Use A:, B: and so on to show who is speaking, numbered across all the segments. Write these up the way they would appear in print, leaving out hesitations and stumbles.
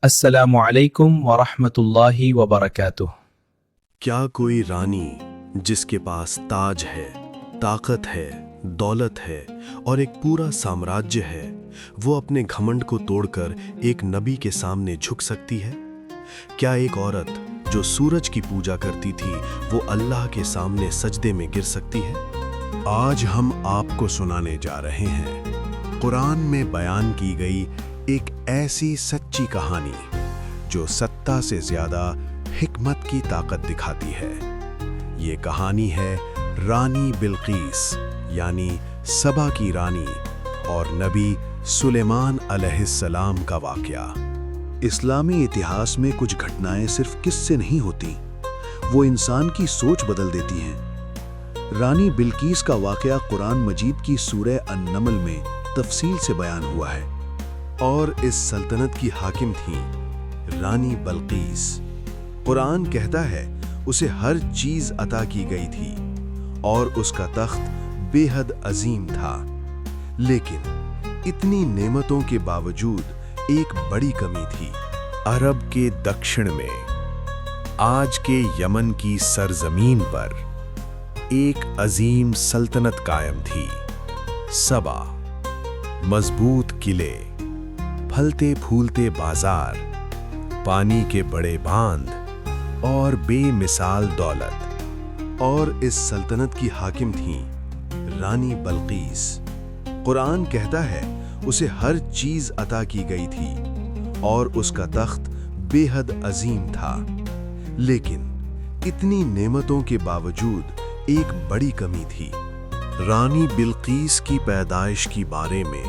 A: السلام علیکم ورحمۃ اللہ وبرکاتہ۔
B: کیا کوئی رانی جس کے پاس تاج ہے، طاقت ہے، دولت ہے اور ایک پورا سامراجیہ ہے، وہ اپنے گھمنڈ کو توڑ کر ایک نبی کے سامنے جھک سکتی ہے؟ کیا ایک عورت جو سورج کی پوجا کرتی تھی وہ اللہ کے سامنے سجدے میں گر سکتی ہے؟ آج ہم آپ کو سنانے جا رہے ہیں قرآن میں بیان کی گئی ایک ایسی سچی کہانی جو ستہ سے زیادہ حکمت کی طاقت دکھاتی ہے۔ یہ کہانی ہے رانی بلقیس یعنی سبا کی رانی اور نبی سلیمان علیہ السلام کا واقعہ۔ اسلامی اتہاس میں کچھ گھٹنائیں صرف قصے نہیں ہوتی، وہ انسان کی سوچ بدل دیتی ہیں۔ رانی بلقیس کا واقعہ قرآن مجید کی سورہ النمل میں تفصیل سے بیان ہوا ہے، اور اس سلطنت کی حاکم تھیں رانی بلقیس۔ قرآن کہتا ہے اسے ہر چیز عطا کی گئی تھی اور اس کا تخت بے حد عظیم تھا، لیکن اتنی نعمتوں کے باوجود ایک بڑی کمی تھی۔ عرب کے دکشن میں آج کے یمن کی سرزمین پر ایک عظیم سلطنت قائم تھی، سبا۔ مضبوط قلعے، پھلتے پھولتے بازار، پانی کے بڑے باندھ اور بے مثال دولت، اور اس سلطنت کی حاکم تھیں رانی بلقیس۔ قرآن کہتا ہے اسے ہر چیز عطا کی گئی تھی اور اس کا تخت بے حد عظیم تھا، لیکن اتنی نعمتوں کے باوجود ایک بڑی کمی تھی۔ رانی بلقیس کی پیدائش کے بارے میں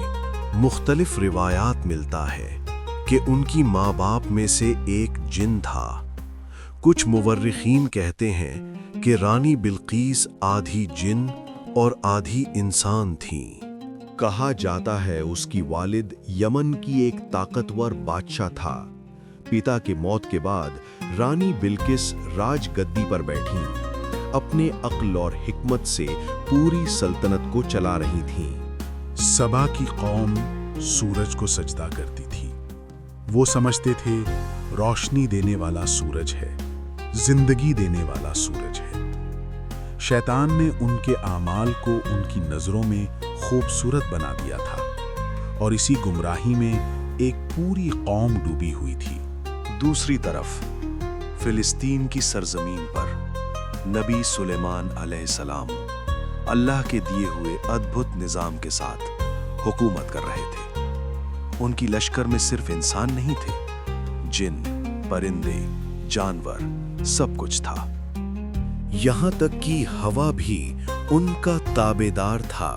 B: مختلف روایات ملتا ہے کہ ان کی ماں باپ میں سے ایک جن تھا۔ کچھ مورخین کہتے ہیں کہ رانی بلقیس آدھی جن اور آدھی انسان تھیں۔ کہا جاتا ہے اس کی والد یمن کی ایک طاقتور بادشاہ تھا۔ پتا کی موت کے بعد رانی بلقیس راج گدی پر بیٹھیں، اپنے عقل اور حکمت سے پوری سلطنت کو چلا رہی تھیں۔ سبا کی قوم سورج کو سجدہ کرتی تھی۔ وہ سمجھتے تھے روشنی دینے والا سورج ہے، زندگی دینے والا سورج ہے۔ شیطان نے ان کے اعمال کو ان کی نظروں میں خوبصورت بنا دیا تھا، اور اسی گمراہی میں ایک پوری قوم ڈوبی ہوئی تھی۔ دوسری طرف فلسطین کی سرزمین پر نبی سلیمان علیہ السلام اللہ کے دیے ہوئے ادبھت نظام کے ساتھ حکومت کر رہے تھے۔ ان کی لشکر میں صرف انسان نہیں تھے، جن، پرندے، جانور، سب کچھ تھا۔ یہاں تک کہ ہوا بھی ان کا تابعدار تھا۔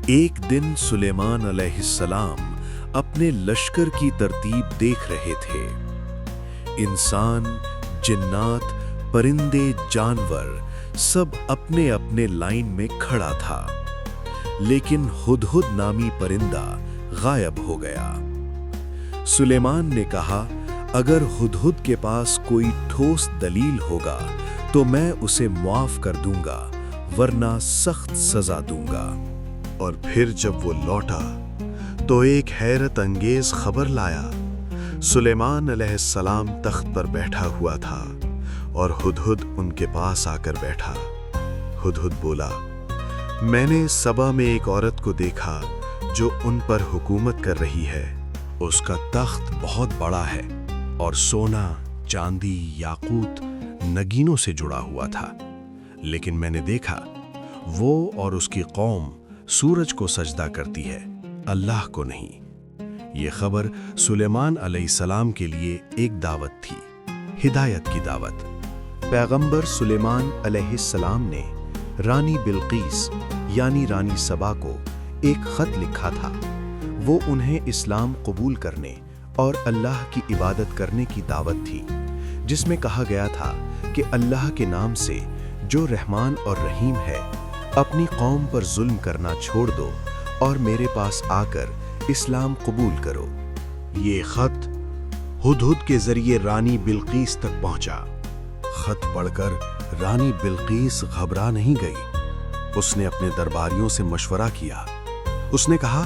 B: ایک دن سلیمان علیہ السلام اپنے لشکر کی ترتیب دیکھ رہے تھے۔ انسان، جنات، پرندے، جانور سب اپنے اپنے لائن میں کھڑا تھا، لیکن ہدہد نامی پرندہ غائب ہو گیا۔ سلیمان نے کہا، اگر ہدہد کے پاس کوئی ٹھوس دلیل ہوگا تو میں اسے معاف کر دوں گا، ورنہ سخت سزا دوں گا۔ اور پھر جب وہ لوٹا تو ایک حیرت انگیز خبر لایا۔ سلیمان علیہ السلام تخت پر بیٹھا ہوا تھا اور ہدہد ان کے پاس آ کر بیٹھا۔ ہدہد بولا، میں نے سبا میں ایک عورت کو دیکھا جو ان پر حکومت کر رہی ہے۔ اس کا تخت بہت بڑا ہے اور سونا، چاندی، یاقوت، نگینوں سے جڑا ہوا تھا، لیکن میں نے دیکھا وہ اور اس کی قوم سورج کو سجدہ کرتی ہے، اللہ کو نہیں۔ یہ خبر سلیمان علیہ السلام کے لیے ایک دعوت تھی، ہدایت کی دعوت۔ پیغمبر سلیمان علیہ السلام نے رانی بلقیس یعنی رانی سبا کو ایک خط لکھا تھا۔ وہ انہیں اسلام قبول کرنے اور اللہ کی عبادت کرنے کی دعوت تھی، جس میں کہا گیا تھا کہ اللہ کے نام سے جو رحمان اور رحیم ہے، اپنی قوم پر ظلم کرنا چھوڑ دو اور میرے پاس آ کر اسلام قبول کرو۔ یہ خط ہدہد کے ذریعے رانی بلقیس تک پہنچا۔ خط پڑھ کر رانی بلقیس گھبرا نہیں گئی۔ اس نے اپنے درباریوں سے مشورہ کیا۔ اس نے کہا،